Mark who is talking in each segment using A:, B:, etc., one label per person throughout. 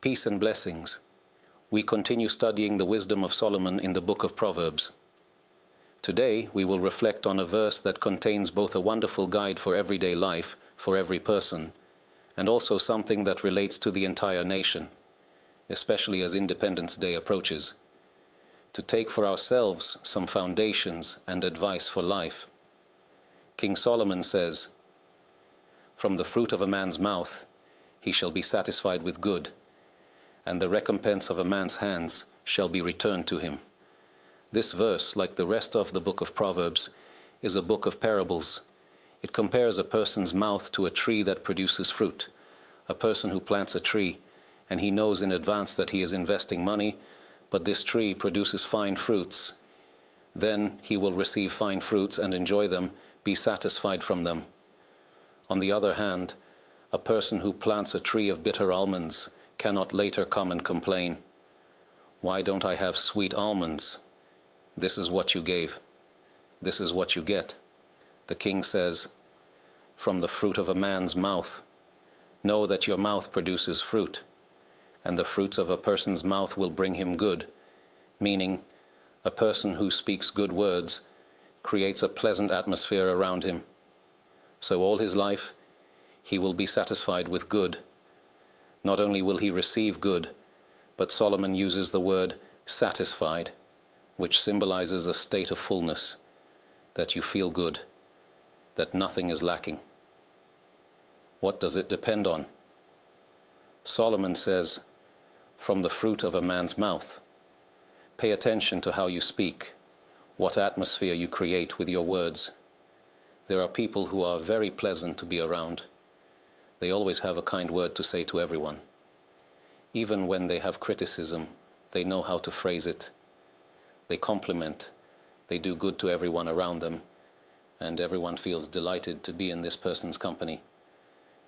A: Peace and blessings. We continue studying the wisdom of Solomon in the book of Proverbs. Today we will reflect on a verse that contains both a wonderful guide for everyday life for every person and also something that relates to the entire nation, especially as Independence Day approaches, to take for ourselves some foundations and advice for life. King Solomon says, "From the fruit of a man's mouth he shall be satisfied with good, and the recompense of a man's hands shall be returned to him." This verse, like the rest of the book of Proverbs, is a book of parables. It compares a person's mouth to a tree that produces fruit. A person who plants a tree, and he knows in advance that he is investing money, but this tree produces fine fruits. Then he will receive fine fruits and enjoy them, be satisfied from them. On the other hand, a person who plants a tree of bitter almonds cannot later come and complain, "Why don't I have sweet almonds?" This is what you gave. This is what you get. The king says, "From the fruit of a man's mouth." Know that your mouth produces fruit, and the fruits of a person's mouth will bring him good, meaning a person who speaks good words creates a pleasant atmosphere around him. So all his life he will be satisfied with good. Not only will he receive good, but Solomon uses the word satisfied, which symbolizes a state of fullness, that you feel good, that nothing is lacking. What does it depend on? Solomon says, "From the fruit of a man's mouth." Pay attention to how you speak, what atmosphere you create with your words. There are people who are very pleasant to be around. They always have a kind word to say to everyone. Even when they have criticism, they know how to phrase it. They compliment, they do good to everyone around them, and everyone feels delighted to be in this person's company.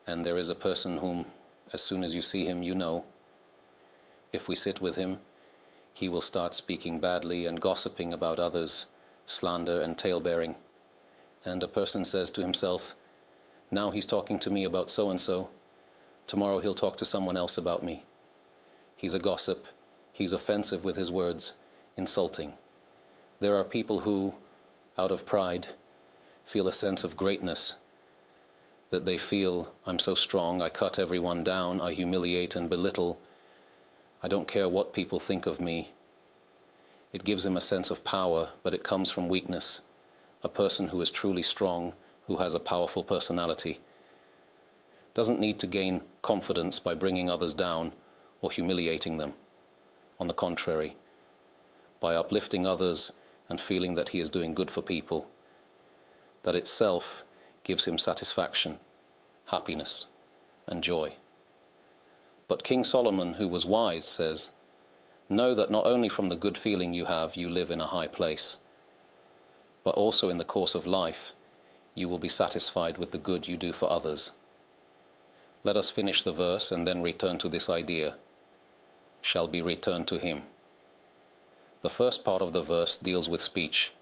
A: And there is a person whom, as soon as you see him, you know, if we sit with him, he will start speaking badly and gossiping about others, slander and tale-bearing. And a person says to himself, "Now he's talking to me about so-and-so, tomorrow he'll talk to someone else about me." He's a gossip, he's offensive with his words, insulting. There are people who, out of pride, feel a sense of greatness, that they feel, "I'm so strong, I cut everyone down, I humiliate and belittle, I don't care what people think of me." It gives him a sense of power, but it comes from weakness. A person who is truly strong, who has a powerful personality, doesn't need to gain confidence by bringing others down or humiliating them. On the contrary, by uplifting others and feeling that he is doing good for people, that itself gives him satisfaction, happiness, and joy. But King Solomon, who was wise, says, "Know that not only from the good feeling you have, you live in a high place, but also in the course of life, you will be satisfied with the good you do for others." Let us finish the verse and then return to this idea, "shall be returned to him." The first part of the verse deals with speech.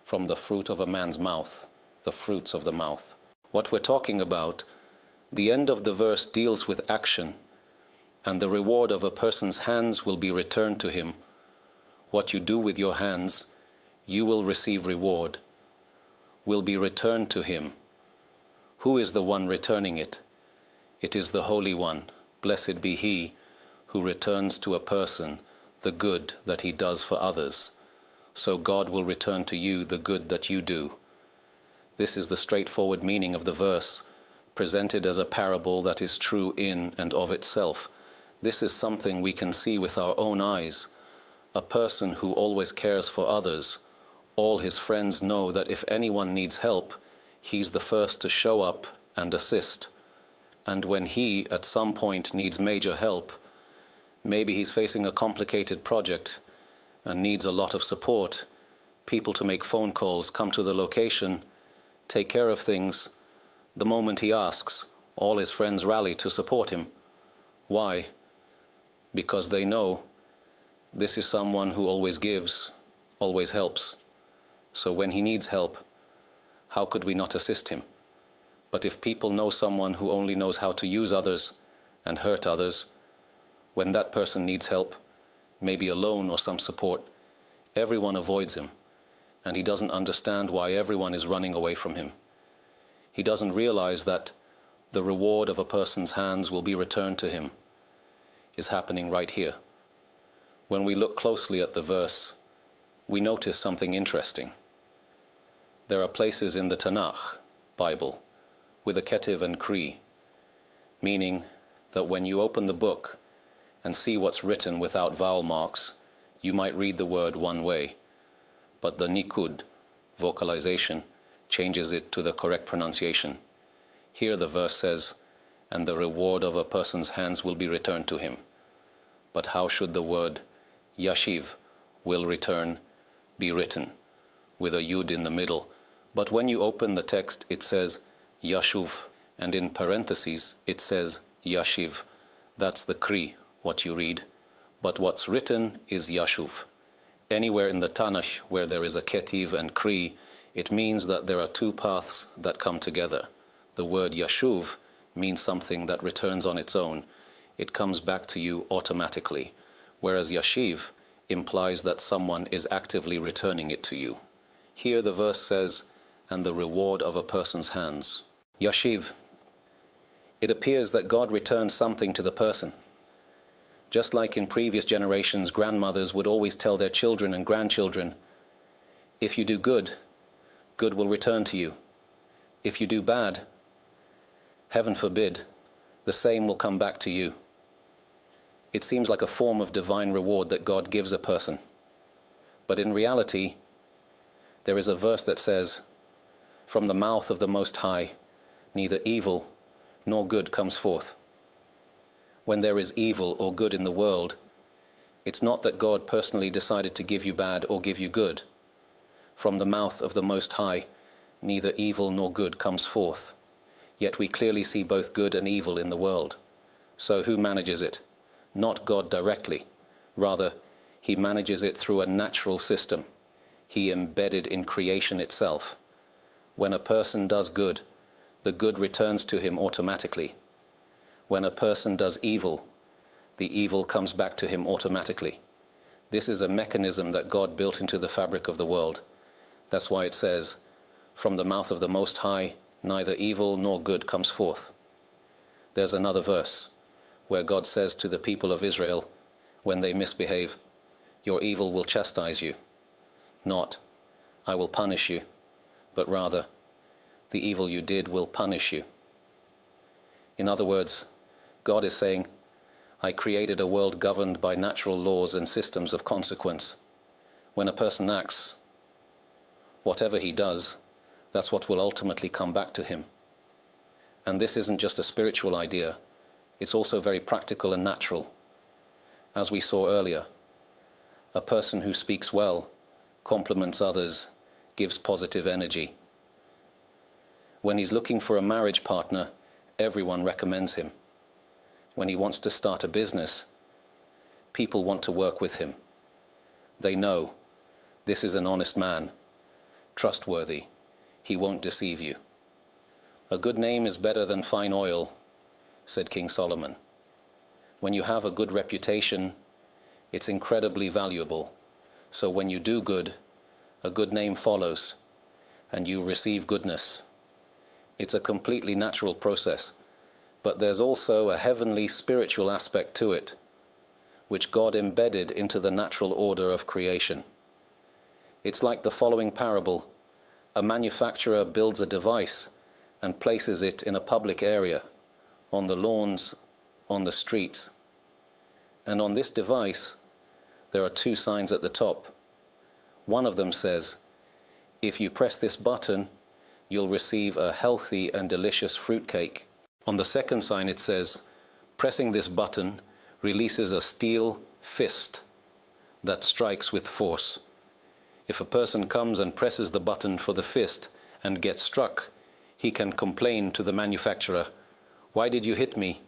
A: From the fruit of a man's mouth, the fruits of the mouth. What we're talking about, the end of the verse deals with action, and the reward of a person's hands will be returned to him. What you do with your hands, you will receive reward, will be returned to him. Who is the one returning it? It is the Holy One. Blessed be he who returns to a person the good that he does for others. So God will return to you the good that you do. This is the straightforward meaning of the verse, presented as a parable that is true in and of itself. This is something we can see with our own eyes. A person who always cares for others, all his friends know that if anyone needs help, he's the first to show up and assist. And when he, at some point, needs major help, maybe he's facing a complicated project and needs a lot of support, people to make phone calls, come to the location, take care of things. The moment he asks, all his friends rally to support him. Why? Because they know this is someone who always gives, always helps. So when he needs help, how could we not assist him? But if people know someone who only knows how to use others and hurt others, When that person needs help, maybe a loan or some support, everyone avoids him, and he doesn't understand why everyone is running away from him. He doesn't realize that the reward of a person's hands will be returned to him is happening right here. When we look closely at the verse, we notice something interesting. There are places in the Tanakh, Bible, with a ketiv and kri, meaning that when you open the book and see what's written without vowel marks, you might read the word one way, but the nikud, vocalization, changes it to the correct pronunciation. Here the verse says, and the reward of a person's hands will be returned to him. But how should the word yashiv, will return, be written? With a yud in the middle. But when you open the text, it says yashuv, and in parentheses it says yashiv. That's the kri, what you read. But what's written is yashuv. Anywhere in the Tanakh where there is a ketiv and kri, it means that there are two paths that come together. The word yashuv means something that returns on its own. It comes back to you automatically, whereas yashiv implies that someone is actively returning it to you. Here the verse says, and the reward of a person's hands. Yashiv. It appears that God returns something to the person. Just like in previous generations, grandmothers would always tell their children and grandchildren, if you do good, good will return to you. If you do bad, heaven forbid, the same will come back to you. It seems like a form of divine reward that God gives a person. But in reality, there is a verse that says, from the mouth of the Most High, neither evil nor good comes forth. When there is evil or good in the world, it's not that God personally decided to give you bad or give you good. From the mouth of the Most High, neither evil nor good comes forth. Yet we clearly see both good and evil in the world. So who manages it? Not God directly. Rather, he manages it through a natural system. He embedded in creation itself. When a person does good, the good returns to him automatically. When a person does evil, the evil comes back to him automatically. This is a mechanism that God built into the fabric of the world. That's why it says, from the mouth of the Most High, neither evil nor good comes forth. There's another verse where God says to the people of Israel, when they misbehave, your evil will chastise you. Not, I will punish you, but rather, the evil you did will punish you. In other words, God is saying, I created a world governed by natural laws and systems of consequence. When a person acts, whatever he does, that's what will ultimately come back to him. And this isn't just a spiritual idea, it's also very practical and natural. As we saw earlier, a person who speaks well, compliments others, gives positive energy. When he's looking for a marriage partner, everyone recommends him. When he wants to start a business, people want to work with him. They know this is an honest man, trustworthy, he won't deceive you. A good name is better than fine oil, said King Solomon. When you have a good reputation, it's incredibly valuable. So when you do good, a good name follows, and you receive goodness. It's a completely natural process, but there's also a heavenly spiritual aspect to it, which God embedded into the natural order of creation. It's like the following parable. A manufacturer builds a device and places it in a public area, on the lawns, on the streets. And on this device, there are two signs at the top. One of them says, if you press this button, you'll receive a healthy and delicious fruitcake. On the second sign it says, pressing this button releases a steel fist that strikes with force. If a person comes and presses the button for the fist and gets struck, he can complain to the manufacturer, why did you hit me?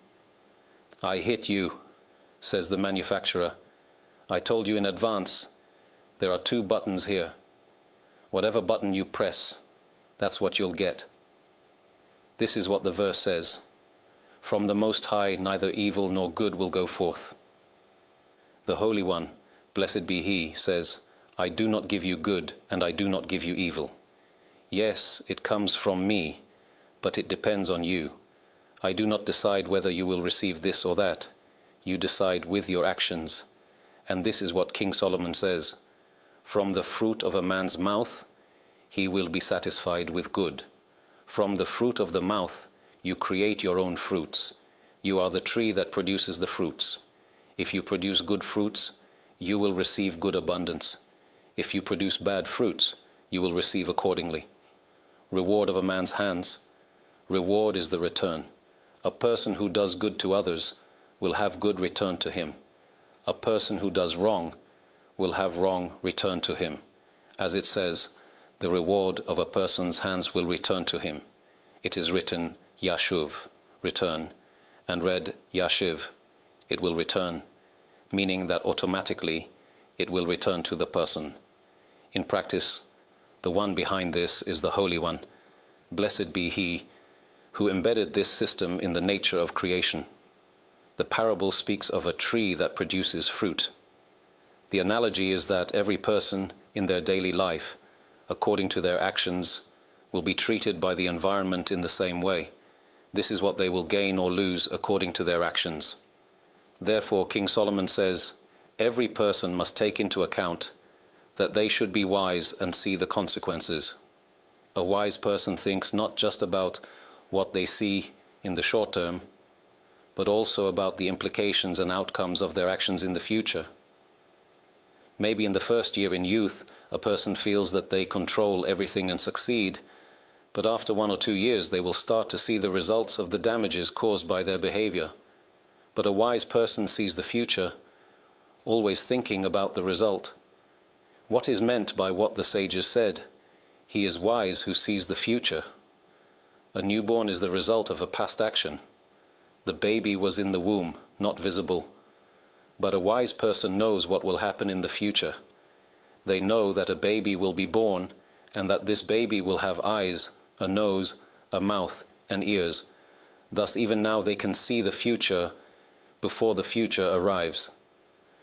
A: I hit you, says the manufacturer. I told you in advance, there are two buttons here. Whatever button you press, that's what you'll get. This is what the verse says. From the Most High, neither evil nor good will go forth. The Holy One, blessed be He, says, I do not give you good and I do not give you evil. Yes, it comes from me, but it depends on you. I do not decide whether you will receive this or that. You decide with your actions. And this is what King Solomon says, from the fruit of a man's mouth, he will be satisfied with good. From the fruit of the mouth, you create your own fruits. You are the tree that produces the fruits. If you produce good fruits, you will receive good abundance. If you produce bad fruits, you will receive accordingly. Reward of a man's hands. Reward is the return. A person who does good to others will have good returned to him. A person who does wrong will have wrong returned to him. As it says, the reward of a person's hands will return to him. It is written, Yashuv, return, and read Yashiv, it will return, meaning that automatically it will return to the person. In practice, the one behind this is the Holy One. Blessed be He who embedded this system in the nature of creation. The parable speaks of a tree that produces fruit. The analogy is that every person in their daily life, according to their actions, will be treated by the environment in the same way. This is what they will gain or lose according to their actions. Therefore, King Solomon says, every person must take into account that they should be wise and see the consequences. A wise person thinks not just about what they see in the short term, but also about the implications and outcomes of their actions in the future. Maybe in the first year in youth, a person feels that they control everything and succeed, but after 1 or 2 years they will start to see the results of the damages caused by their behavior. But a wise person sees the future, always thinking about the result. What is meant by what the sages said? He is wise who sees the future. A newborn is the result of a past action. The baby was in the womb, not visible. But a wise person knows what will happen in the future. They know that a baby will be born and that this baby will have eyes, a nose, a mouth, and ears. Thus even now they can see the future before the future arrives.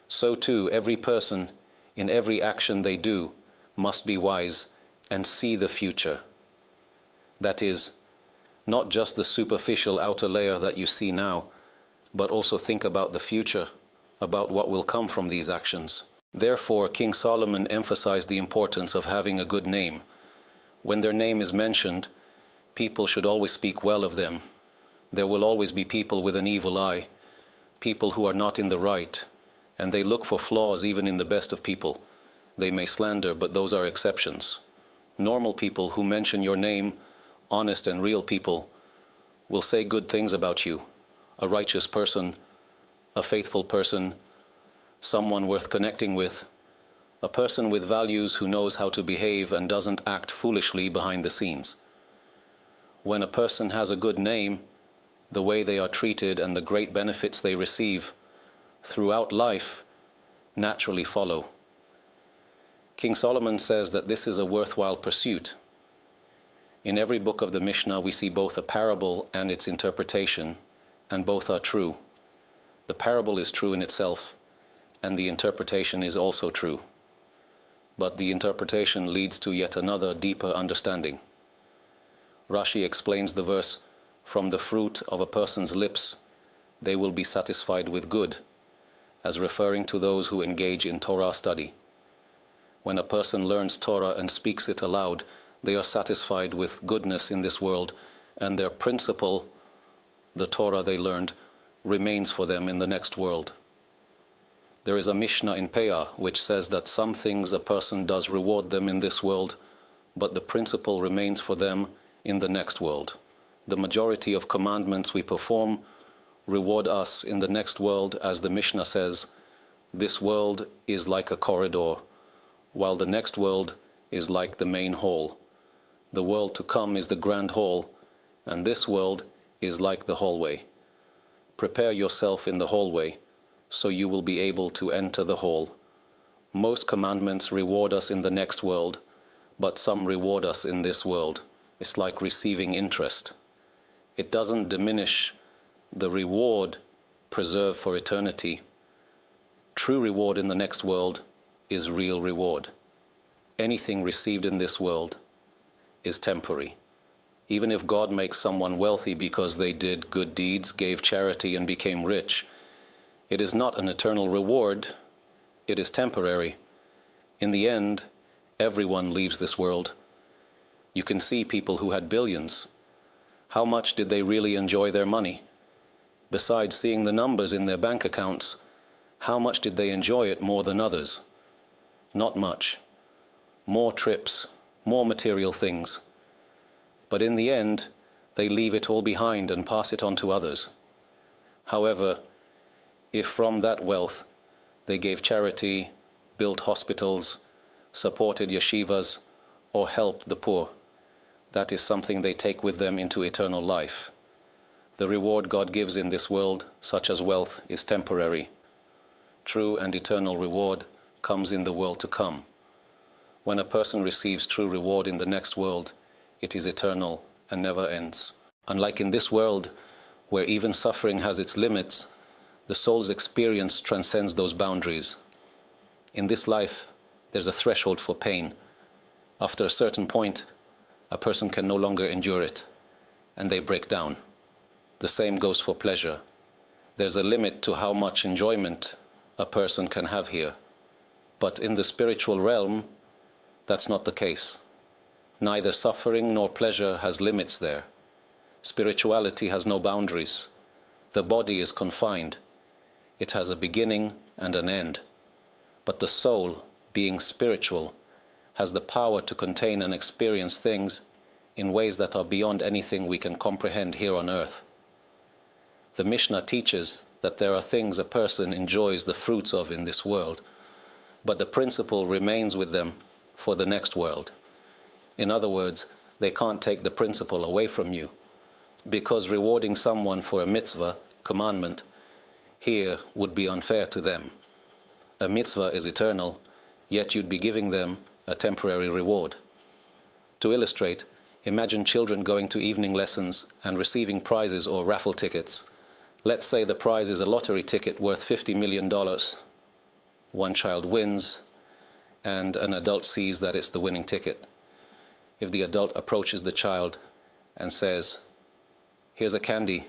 A: So too every person in every action they do must be wise and see the future. That is, not just the superficial outer layer that you see now, but also think about the future, about what will come from these actions. Therefore, King Solomon emphasized the importance of having a good name. When their name is mentioned, people should always speak well of them. There will always be people with an evil eye, people who are not in the right, and they look for flaws even in the best of people. They may slander, but those are exceptions. Normal people who mention your name, honest and real people, will say good things about you. A righteous person, a faithful person, someone worth connecting with, a person with values who knows how to behave and doesn't act foolishly behind the scenes. When a person has a good name, the way they are treated and the great benefits they receive throughout life naturally follow. King Solomon says that this is a worthwhile pursuit. In every book of the Mishnah we see both a parable and its interpretation, and both are true. The parable is true in itself, and the interpretation is also true. But the interpretation leads to yet another deeper understanding. Rashi explains the verse, from the fruit of a person's lips they will be satisfied with good, as referring to those who engage in Torah study. When a person learns Torah and speaks it aloud, they are satisfied with goodness in this world, and their principle, the Torah they learned, remains for them in the next world. There is a Mishnah in Peah which says that some things a person does reward them in this world, but the principle remains for them in the next world. The majority of commandments we perform reward us in the next world, as the Mishnah says, this world is like a corridor, while the next world is like the main hall. The world to come is the grand hall, and this world is like the hallway. Prepare yourself in the hallway, so you will be able to enter the hall. Most commandments reward us in the next world, but some reward us in this world. It's like receiving interest. It doesn't diminish the reward preserved for eternity. True reward in the next world is real reward. Anything received in this world is temporary. Even if God makes someone wealthy because they did good deeds, gave charity, and became rich, it is not an eternal reward, it is temporary. In the end, everyone leaves this world. You can see people who had billions. How much did they really enjoy their money? Besides seeing the numbers in their bank accounts, how much did they enjoy it more than others? Not much. More trips, more material things. But in the end, they leave it all behind and pass it on to others. However, if from that wealth they gave charity, built hospitals, supported yeshivas, or helped the poor, that is something they take with them into eternal life. The reward God gives in this world, such as wealth, is temporary. True and eternal reward comes in the world to come. When a person receives true reward in the next world, it is eternal and never ends. Unlike in this world, where even suffering has its limits, the soul's experience transcends those boundaries. In this life, there's a threshold for pain. After a certain point, a person can no longer endure it, and they break down. The same goes for pleasure. There's a limit to how much enjoyment a person can have here. But in the spiritual realm, that's not the case. Neither suffering nor pleasure has limits there. Spirituality has no boundaries. The body is confined. It has a beginning and an end. But the soul, being spiritual, has the power to contain and experience things in ways that are beyond anything we can comprehend here on earth. The Mishnah teaches that there are things a person enjoys the fruits of in this world, but the principle remains with them for the next world. In other words, they can't take the principle away from you, because rewarding someone for a mitzvah, commandment, here would be unfair to them. A mitzvah is eternal, yet you'd be giving them a temporary reward. To illustrate, imagine children going to evening lessons and receiving prizes or raffle tickets. Let's say the prize is a lottery ticket worth $50 million. One child wins, and an adult sees that it's the winning ticket. If the adult approaches the child and says, "Here's a candy,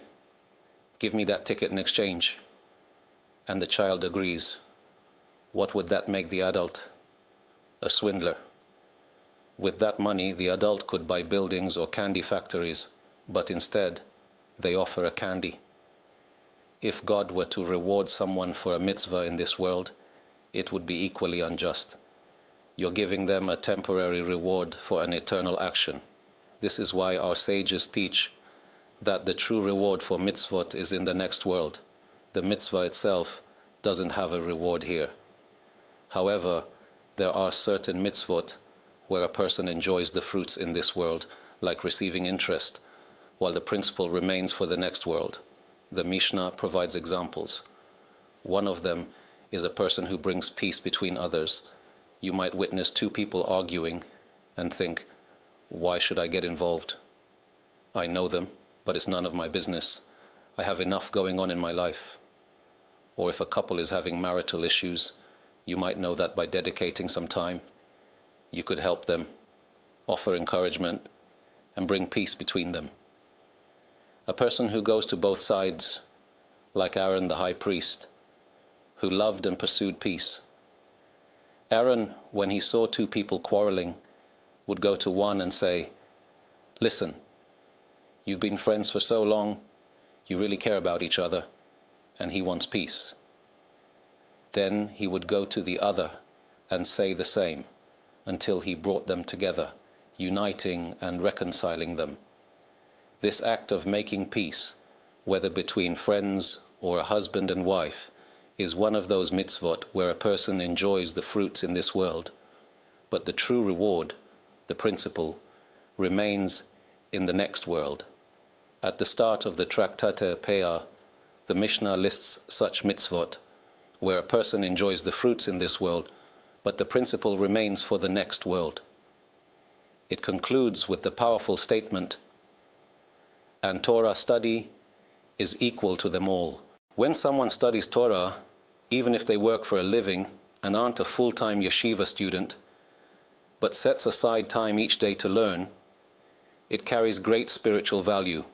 A: give me that ticket in exchange," and the child agrees, what would that make the adult? A swindler. With that money, the adult could buy buildings or candy factories, but instead, they offer a candy. If God were to reward someone for a mitzvah in this world, it would be equally unjust. You're giving them a temporary reward for an eternal action. This is why our sages teach that the true reward for mitzvot is in the next world. The mitzvah itself doesn't have a reward here. However, there are certain mitzvot where a person enjoys the fruits in this world, like receiving interest, while the principle remains for the next world. The Mishnah provides examples. One of them is a person who brings peace between others. You might witness two people arguing and think, why should I get involved? I know them, but it's none of my business. I have enough going on in my life. Or if a couple is having marital issues, you might know that by dedicating some time, you could help them, offer encouragement, and bring peace between them. A person who goes to both sides, like Aaron the high priest, who loved and pursued peace. Aaron, when he saw two people quarreling, would go to one and say, "Listen, you've been friends for so long, you really care about each other, and he wants peace." Then he would go to the other and say the same, until he brought them together, uniting and reconciling them. This act of making peace, whether between friends or a husband and wife, is one of those mitzvot where a person enjoys the fruits in this world, but the true reward, the principle, remains in the next world. At the start of the Tractate Peah, the Mishnah lists such mitzvot where a person enjoys the fruits in this world, but the principle remains for the next world. It concludes with the powerful statement, "And Torah study is equal to them all." When someone studies Torah, even if they work for a living and aren't a full-time yeshiva student, but sets aside time each day to learn, it carries great spiritual value.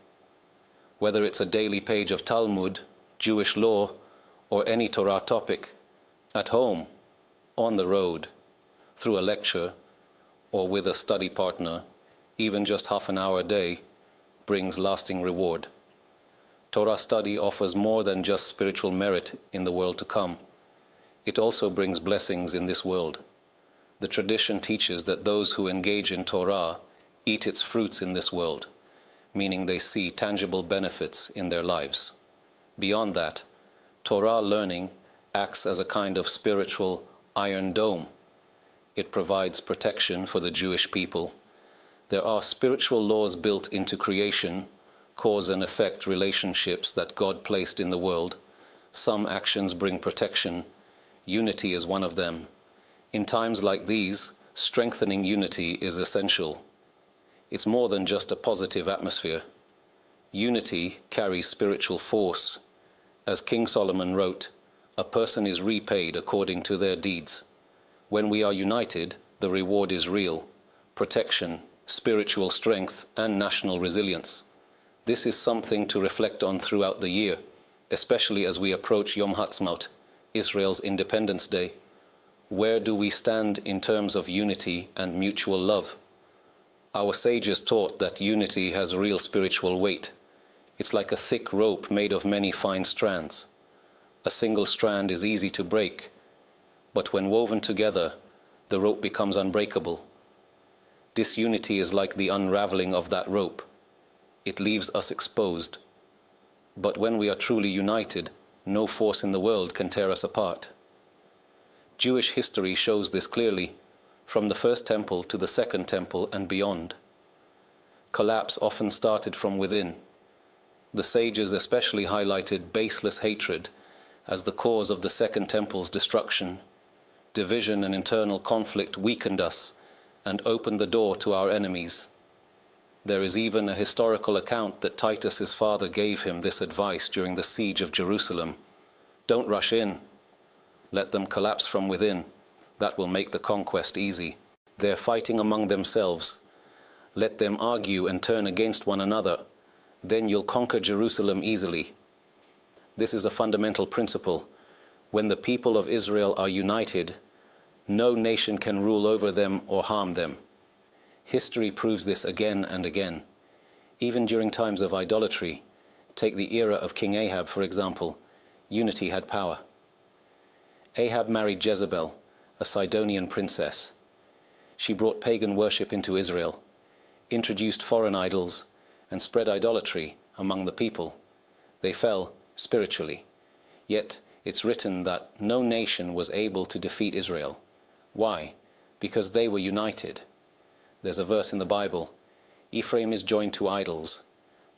A: Whether it's a daily page of Talmud, Jewish law, or any Torah topic, at home, on the road, through a lecture, or with a study partner, even just half an hour a day, brings lasting reward. Torah study offers more than just spiritual merit in the world to come. It also brings blessings in this world. The tradition teaches that those who engage in Torah eat its fruits in this world, meaning they see tangible benefits in their lives. Beyond that, Torah learning acts as a kind of spiritual iron dome. It provides protection for the Jewish people. There are spiritual laws built into creation, cause and effect relationships that God placed in the world. Some actions bring protection. Unity is one of them. In times like these, strengthening unity is essential. It's more than just a positive atmosphere. Unity carries spiritual force. As King Solomon wrote, a person is repaid according to their deeds. When we are united, the reward is real: protection, spiritual strength, and national resilience. This is something to reflect on throughout the year, especially as we approach Yom Haatzmaut, Israel's Independence Day. Where do we stand in terms of unity and mutual love? Our sages taught that unity has real spiritual weight. It's like a thick rope made of many fine strands. A single strand is easy to break, but when woven together, the rope becomes unbreakable. Disunity is like the unraveling of that rope. It leaves us exposed. But when we are truly united, no force in the world can tear us apart. Jewish history shows this clearly, from the first temple to the second temple and beyond. Collapse often started from within. The sages especially highlighted baseless hatred as the cause of the second temple's destruction. Division and internal conflict weakened us and opened the door to our enemies. There is even a historical account that Titus's father gave him this advice during the siege of Jerusalem: don't rush in. Let them collapse from within. That will make the conquest easy. They're fighting among themselves. Let them argue and turn against one another. Then you'll conquer Jerusalem easily. This is a fundamental principle. When the people of Israel are united, no nation can rule over them or harm them. History proves this again and again. Even during times of idolatry, take the era of King Ahab, for example, unity had power. Ahab married Jezebel, a Sidonian princess. She brought pagan worship into Israel, introduced foreign idols, and spread idolatry among the people. They fell spiritually. Yet it's written that no nation was able to defeat Israel. Why? Because they were united. There's a verse in the Bible: Ephraim is joined to idols.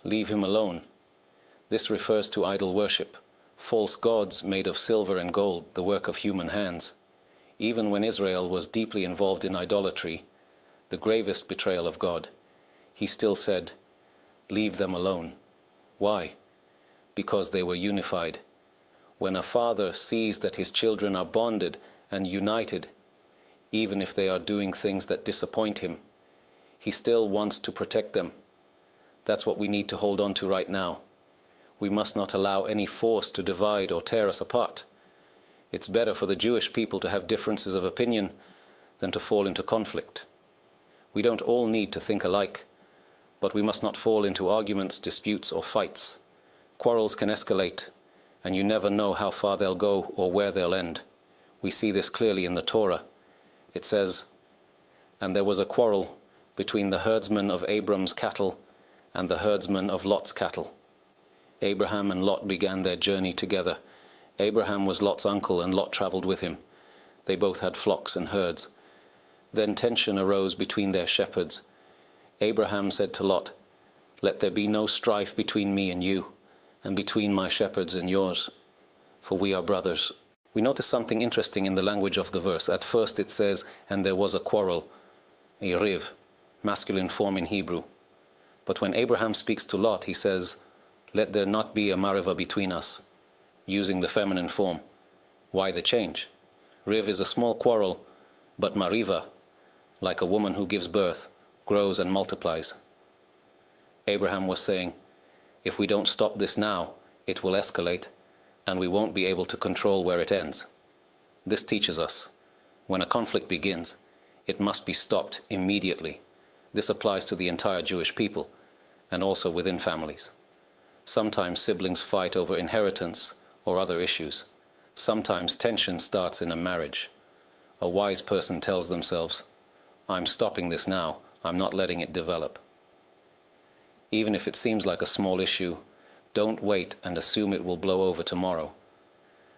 A: Leave him alone. This refers to idol worship, false gods made of silver and gold, the work of human hands. Even when Israel was deeply involved in idolatry, the gravest betrayal of God, he still said, leave them alone. Why? Because they were unified. When a father sees that his children are bonded and united, even if they are doing things that disappoint him, he still wants to protect them. That's what we need to hold on to right now. We must not allow any force to divide or tear us apart. It's better for the Jewish people to have differences of opinion than to fall into conflict. We don't all need to think alike, but we must not fall into arguments, disputes, or fights. Quarrels can escalate, and you never know how far they'll go or where they'll end. We see this clearly in the Torah. It says, "And there was a quarrel between the herdsmen of Abram's cattle and the herdsmen of Lot's cattle." Abraham and Lot began their journey together. Abraham was Lot's uncle, and Lot traveled with him. They both had flocks and herds. Then tension arose between their shepherds. Abraham said to Lot, "Let there be no strife between me and you, and between my shepherds and yours, for we are brothers." We notice something interesting in the language of the verse. At first it says, "And there was a quarrel," a riv, masculine form in Hebrew. But when Abraham speaks to Lot, he says, "Let there not be a mariva between us," using the feminine form. Why the change? Riv is a small quarrel, but mariva, like a woman who gives birth, grows and multiplies. Abraham was saying, if we don't stop this now, it will escalate, and we won't be able to control where it ends. This teaches us, when a conflict begins, it must be stopped immediately. This applies to the entire Jewish people, and also within families. Sometimes siblings fight over inheritance or other issues. Sometimes tension starts in a marriage. A wise person tells themselves, I'm stopping this now, I'm not letting it develop. Even if it seems like a small issue, don't wait and assume it will blow over tomorrow.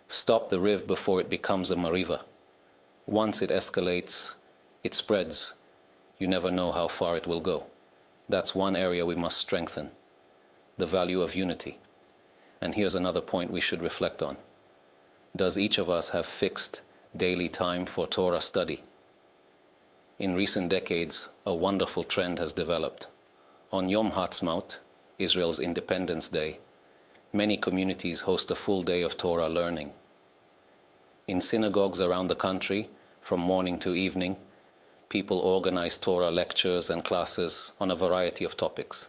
A: Stop the riv before it becomes a mariva. Once it escalates, it spreads. You never know how far it will go. That's one area we must strengthen, the value of unity. And here's another point we should reflect on. Does each of us have fixed daily time for Torah study? In recent decades, a wonderful trend has developed. On Yom Haatzmaut, Israel's Independence Day, many communities host a full day of Torah learning. In synagogues around the country, from morning to evening, people organize Torah lectures and classes on a variety of topics.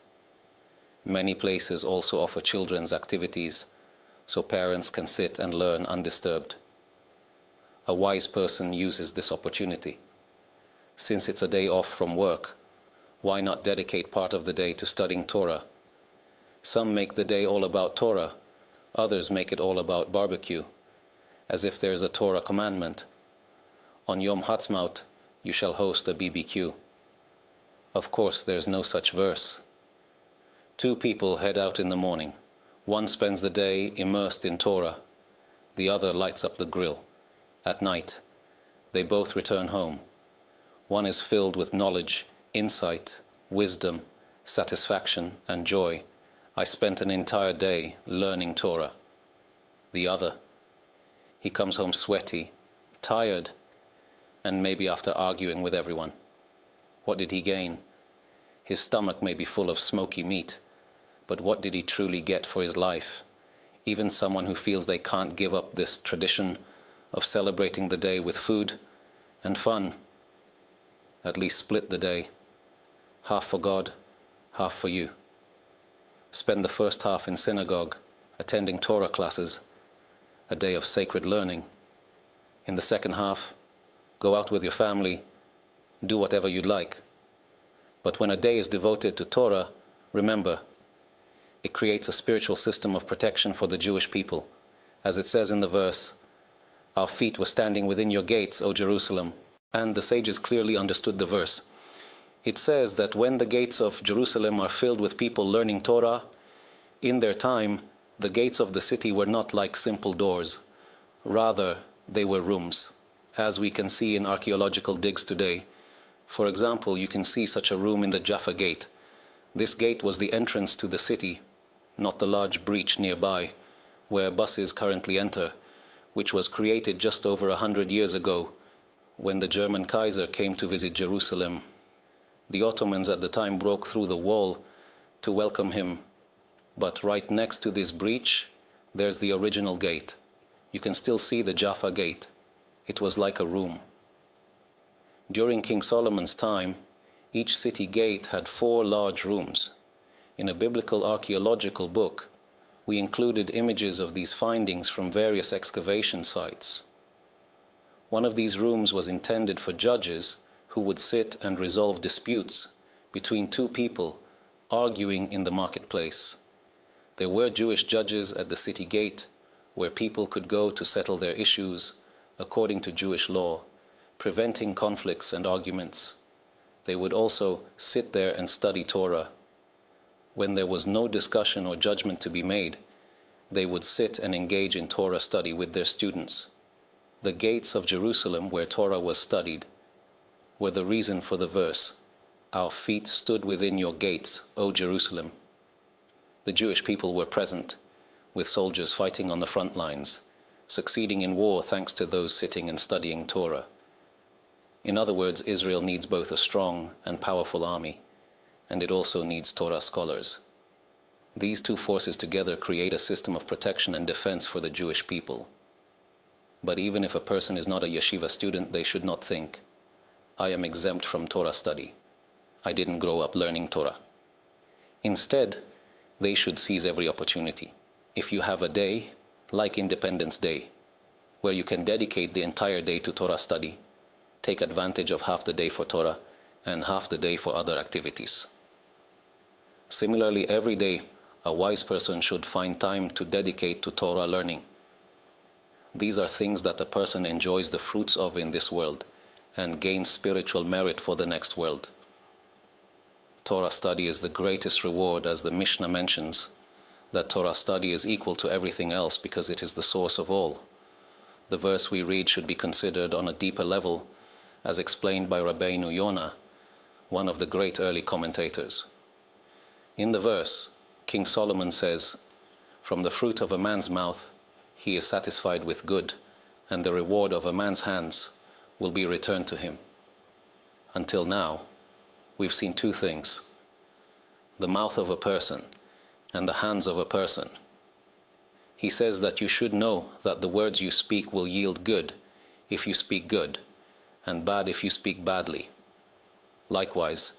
A: Many places also offer children's activities, so parents can sit and learn undisturbed. A wise person uses this opportunity. Since it's a day off from work, why not dedicate part of the day to studying Torah? Some make the day all about Torah, others make it all about barbecue, as if there's a Torah commandment. On Yom Haatzmaut, you shall host a BBQ. Of course, there's no such verse. Two people head out in the morning. One spends the day immersed in Torah. The other lights up the grill. At night, they both return home. One is filled with knowledge, insight, wisdom, satisfaction, and joy. I spent an entire day learning Torah. The other, he comes home sweaty, tired, and maybe after arguing with everyone. What did he gain? His stomach may be full of smoky meat, but what did he truly get for his life? Even someone who feels they can't give up this tradition of celebrating the day with food and fun, at least split the day, half for God, half for you. Spend the first half in synagogue, attending Torah classes, a day of sacred learning. In the second half, go out with your family, do whatever you'd like. But when a day is devoted to Torah, remember, it creates a spiritual system of protection for the Jewish people. As it says in the verse, our feet were standing within your gates, O Jerusalem. And the sages clearly understood the verse. It says that when the gates of Jerusalem are filled with people learning Torah, in their time, the gates of the city were not like simple doors. Rather, they were rooms, as we can see in archaeological digs today. For example, you can see such a room in the Jaffa Gate. This gate was the entrance to the city, not the large breach nearby, where buses currently enter, which was created just over 100 years ago, when the German Kaiser came to visit Jerusalem. The Ottomans at the time broke through the wall to welcome him. But right next to this breach, there's the original gate. You can still see the Jaffa Gate. It was like a room. During King Solomon's time, each city gate had 4 large rooms. In a biblical archaeological book, we included images of these findings from various excavation sites. One of these rooms was intended for judges who would sit and resolve disputes between two people arguing in the marketplace. There were Jewish judges at the city gate where people could go to settle their issues according to Jewish law, preventing conflicts and arguments. They would also sit there and study Torah. When there was no discussion or judgment to be made, they would sit and engage in Torah study with their students. The gates of Jerusalem, where Torah was studied, were the reason for the verse, "Our feet stood within your gates, O Jerusalem." The Jewish people were present, with soldiers fighting on the front lines, succeeding in war thanks to those sitting and studying Torah. In other words, Israel needs both a strong and powerful army, and it also needs Torah scholars. These two forces together create a system of protection and defense for the Jewish people. But even if a person is not a yeshiva student, they should not think, I am exempt from Torah study. I didn't grow up learning Torah. Instead, they should seize every opportunity. If you have a day, like Independence Day, where you can dedicate the entire day to Torah study, take advantage of half the day for Torah and half the day for other activities. Similarly, every day, a wise person should find time to dedicate to Torah learning. These are things that a person enjoys the fruits of in this world and gains spiritual merit for the next world. Torah study is the greatest reward, as the Mishnah mentions, that Torah study is equal to everything else because it is the source of all. The verse we read should be considered on a deeper level, as explained by Rabbi Yonah, one of the great early commentators. In the verse, King Solomon says, "From the fruit of a man's mouth he is satisfied with good, and the reward of a man's hands will be returned to him." Until now, we've seen two things: the mouth of a person and the hands of a person. He says that you should know that the words you speak will yield good if you speak good, and bad if you speak badly. Likewise,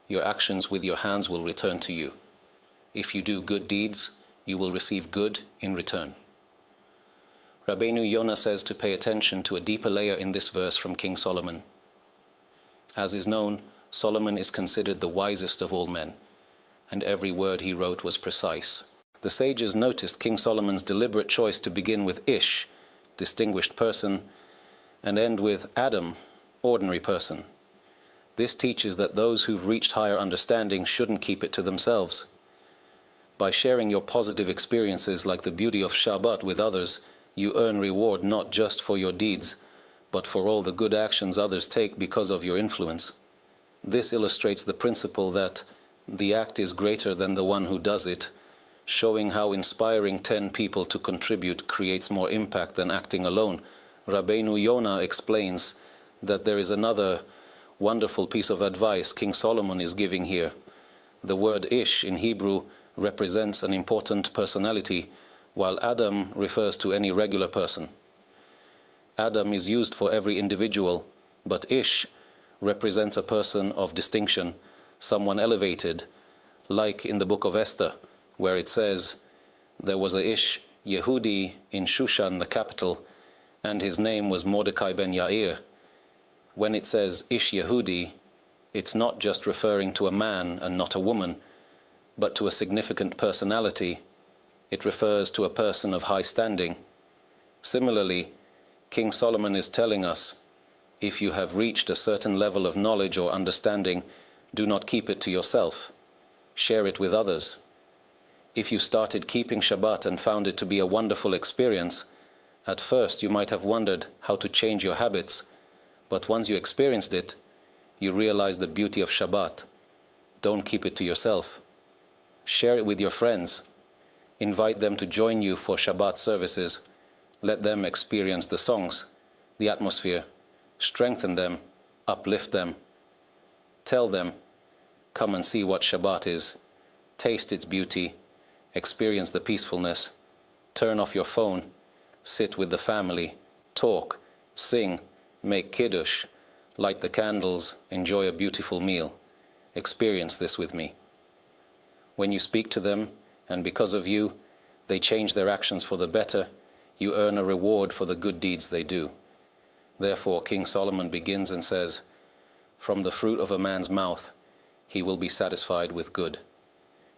A: your actions with your hands will return to you. If you do good deeds, you will receive good in return. Rabbi Yonah says to pay attention to a deeper layer in this verse from King Solomon. As is known, Solomon is considered the wisest of all men, and every word he wrote was precise. The sages noticed King Solomon's deliberate choice to begin with Ish, distinguished person, and end with Adam, ordinary person. This teaches that those who've reached higher understanding shouldn't keep it to themselves. By sharing your positive experiences like the beauty of Shabbat with others, you earn reward not just for your deeds, but for all the good actions others take because of your influence. This illustrates the principle that the act is greater than the one who does it, showing how inspiring 10 people to contribute creates more impact than acting alone. Rabbi Yonah explains that there is another wonderful piece of advice King Solomon is giving here. The word Ish in Hebrew represents an important personality, while Adam refers to any regular person. Adam is used for every individual, but Ish represents a person of distinction, someone elevated, like in the book of Esther, where it says, "There was a Ish Yehudi in Shushan, the capital, and his name was Mordecai ben Yair." When it says Ish Yehudi, it's not just referring to a man and not a woman, but to a significant personality. It refers to a person of high standing. Similarly, King Solomon is telling us, if you have reached a certain level of knowledge or understanding, do not keep it to yourself. Share it with others. If you started keeping Shabbat and found it to be a wonderful experience, at first you might have wondered how to change your habits, but once you experienced it, you realize the beauty of Shabbat. Don't keep it to yourself. Share it with your friends. Invite them to join you for Shabbat services. Let them experience the songs, the atmosphere. Strengthen them, uplift them. Tell them, come and see what Shabbat is. Taste its beauty. Experience the peacefulness. Turn off your phone. Sit with the family. Talk. Sing. Make kiddush. Light the candles. Enjoy a beautiful meal. Experience this with me. When you speak to them, and because of you, they change their actions for the better, you earn a reward for the good deeds they do. Therefore, King Solomon begins and says, "From the fruit of a man's mouth, he will be satisfied with good."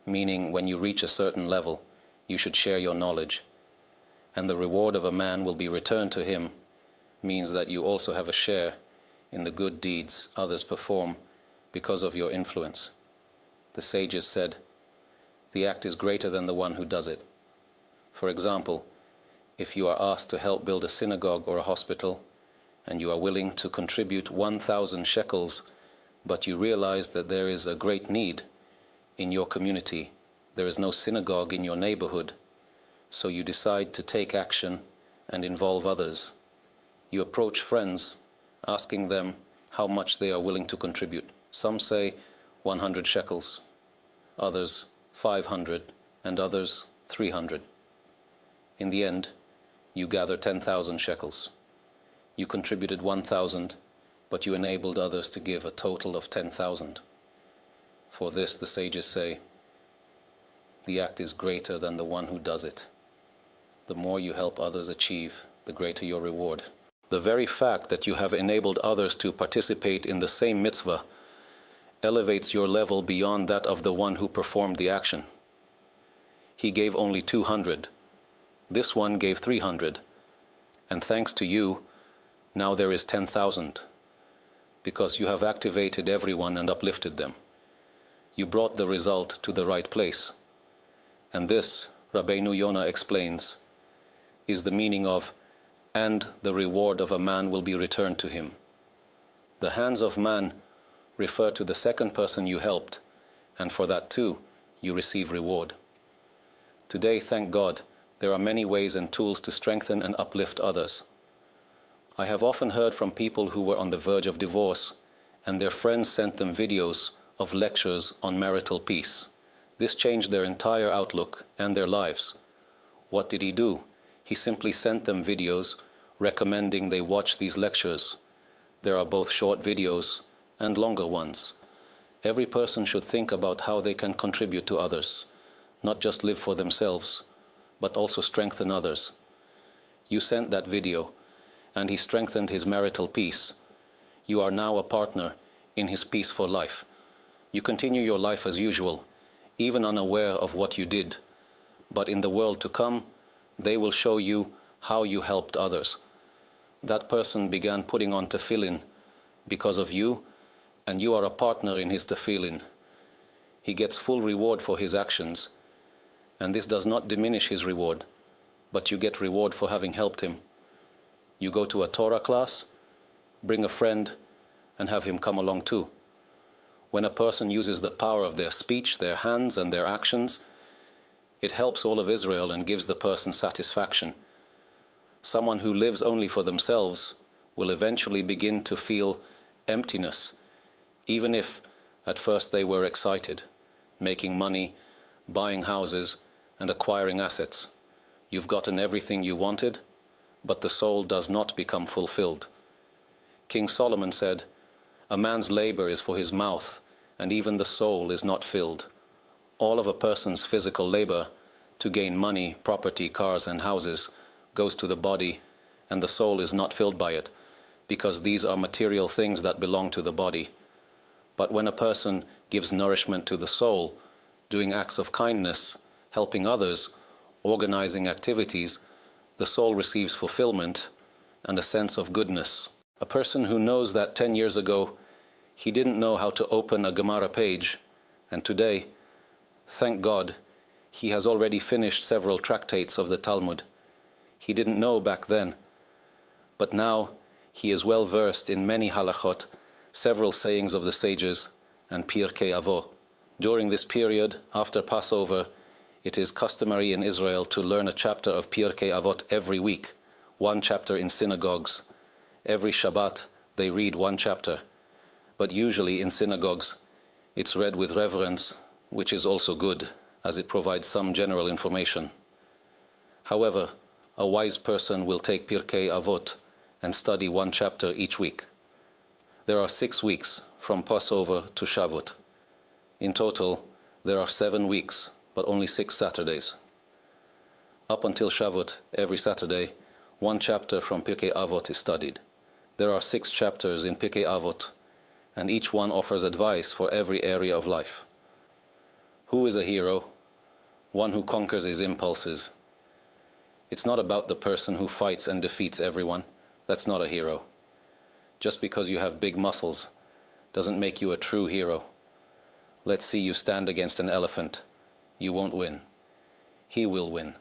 A: Meaning, when you reach a certain level, you should share your knowledge. And the reward of a man will be returned to him, means that you also have a share in the good deeds others perform because of your influence. The sages said, the act is greater than the one who does it. For example, if you are asked to help build a synagogue or a hospital, and you are willing to contribute 1,000 shekels, but you realize that there is a great need in your community, there is no synagogue in your neighborhood, so you decide to take action and involve others. You approach friends, asking them how much they are willing to contribute. Some say 100 shekels, others 500, and others 300. In the end, you gather 10,000 shekels. You contributed 1,000, but you enabled others to give a total of 10,000. For this, the sages say, the act is greater than the one who does it. The more you help others achieve, the greater your reward. The very fact that you have enabled others to participate in the same mitzvah elevates your level beyond that of the one who performed the action. He gave only 200. This one gave 300. And thanks to you, now there is 10,000. Because you have activated everyone and uplifted them. You brought the result to the right place. And this, Rabbeinu Yonah explains, is the meaning of, and the reward of a man will be returned to him. The hands of man refer to the second person you helped, and for that too, you receive reward. Today, thank God, there are many ways and tools to strengthen and uplift others. I have often heard from people who were on the verge of divorce, and their friends sent them videos of lectures on marital peace. This changed their entire outlook and their lives. What did he do? He simply sent them videos recommending they watch these lectures. There are both short videos and longer ones. Every person should think about how they can contribute to others, not just live for themselves, but also strengthen others. You sent that video, and he strengthened his marital peace. You are now a partner in his peaceful life. You continue your life as usual, even unaware of what you did. But in the world to come, they will show you how you helped others. That person began putting on tefillin because of you, and you are a partner in his tefillin. He gets full reward for his actions, and this does not diminish his reward, but you get reward for having helped him. You go to a Torah class, bring a friend, and have him come along too. When a person uses the power of their speech, their hands, and their actions, it helps all of Israel and gives the person satisfaction. Someone who lives only for themselves will eventually begin to feel emptiness, even if at first they were excited, making money, buying houses, and acquiring assets. You've gotten everything you wanted, but the soul does not become fulfilled. King Solomon said, "A man's labor is for his mouth, and even the soul is not filled." All of a person's physical labor to gain money, property, cars, and houses goes to the body, and the soul is not filled by it, because these are material things that belong to the body. But when a person gives nourishment to the soul, doing acts of kindness, helping others, organizing activities, the soul receives fulfillment and a sense of goodness. A person who knows that 10 years ago he didn't know how to open a Gemara page, and today, thank God, he has already finished several tractates of the Talmud. He didn't know back then, but now he is well versed in many halachot, several sayings of the sages, and Pirkei Avot. During this period, after Passover, it is customary in Israel to learn a chapter of Pirkei Avot every week, one chapter in synagogues. Every Shabbat, they read one chapter. But usually in synagogues, it's read with reverence, which is also good, as it provides some general information. However, a wise person will take Pirkei Avot and study one chapter each week. There are 6 weeks from Passover to Shavuot. In total, there are 7 weeks, but only 6 Saturdays. Up until Shavuot, every Saturday, one chapter from Pirkei Avot is studied. There are 6 chapters in Pirkei Avot, and each one offers advice for every area of life. Who is a hero? One who conquers his impulses. It's not about the person who fights and defeats everyone. That's not a hero. Just because you have big muscles doesn't make you a true hero. Let's see you stand against an elephant. You won't win. He will win.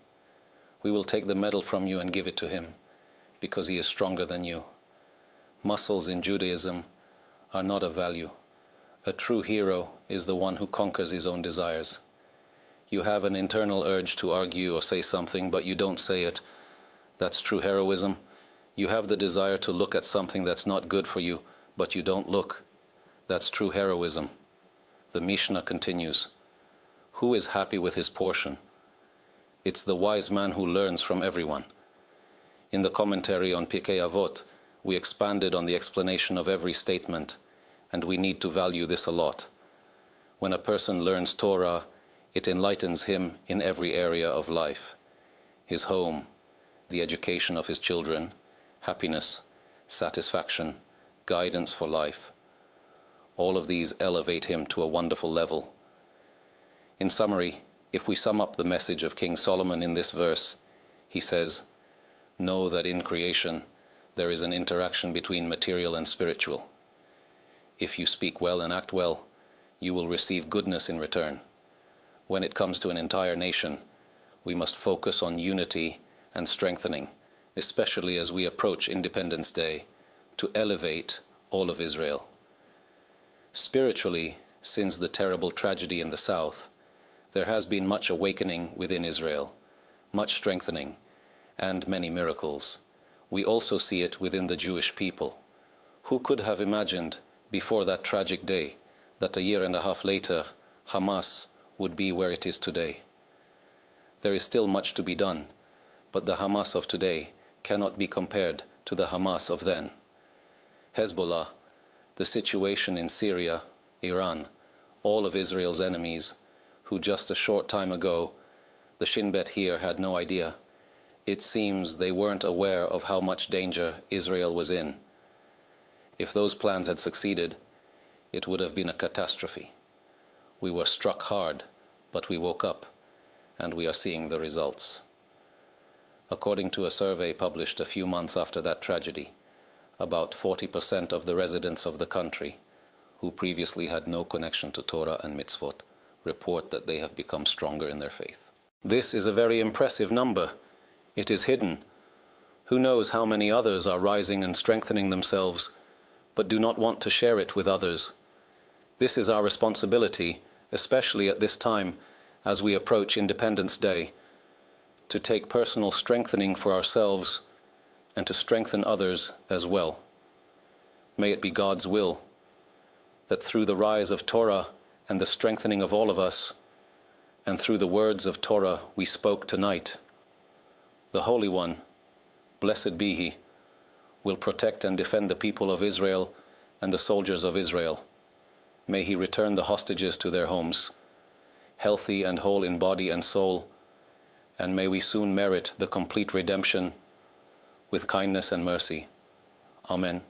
A: We will take the medal from you and give it to him, because he is stronger than you. Muscles in Judaism are not of value. A true hero is the one who conquers his own desires. You have an internal urge to argue or say something, but you don't say it. That's true heroism. You have the desire to look at something that's not good for you, but you don't look. That's true heroism. The Mishnah continues. Who is happy with his portion? It's the wise man who learns from everyone. In the commentary on Pirkei Avot, we expanded on the explanation of every statement, and we need to value this a lot. When a person learns Torah, it enlightens him in every area of life: his home, the education of his children, happiness, satisfaction, guidance for life. All of these elevate him to a wonderful level. In summary, if we sum up the message of King Solomon in this verse, he says, "Know that in creation there is an interaction between material and spiritual. If you speak well and act well, you will receive goodness in return. When it comes to an entire nation, we must focus on unity and strengthening, especially as we approach Independence Day, to elevate all of Israel." Spiritually, since the terrible tragedy in the south, there has been much awakening within Israel, much strengthening, and many miracles. We also see it within the Jewish people. Who could have imagined before that tragic day that a year and a half later Hamas would be where it is today? There is still much to be done, but the Hamas of today cannot be compared to the Hamas of then. Hezbollah, the situation in Syria, Iran, all of Israel's enemies, who just a short time ago, the Shin Bet here had no idea. It seems they weren't aware of how much danger Israel was in. If those plans had succeeded, it would have been a catastrophe. We were struck hard, but we woke up, and we are seeing the results. According to a survey published a few months after that tragedy, about 40% of the residents of the country, who previously had no connection to Torah and Mitzvot, report that they have become stronger in their faith. This is a very impressive number. It is hidden. Who knows how many others are rising and strengthening themselves, but do not want to share it with others. This is our responsibility, especially at this time as we approach Independence Day, to take personal strengthening for ourselves and to strengthen others as well. May it be God's will that through the rise of Torah and the strengthening of all of us, and through the words of Torah we spoke tonight, the Holy One, blessed be He, will protect and defend the people of Israel and the soldiers of Israel. May He return the hostages to their homes, healthy and whole in body and soul, and may we soon merit the complete redemption with kindness and mercy. Amen.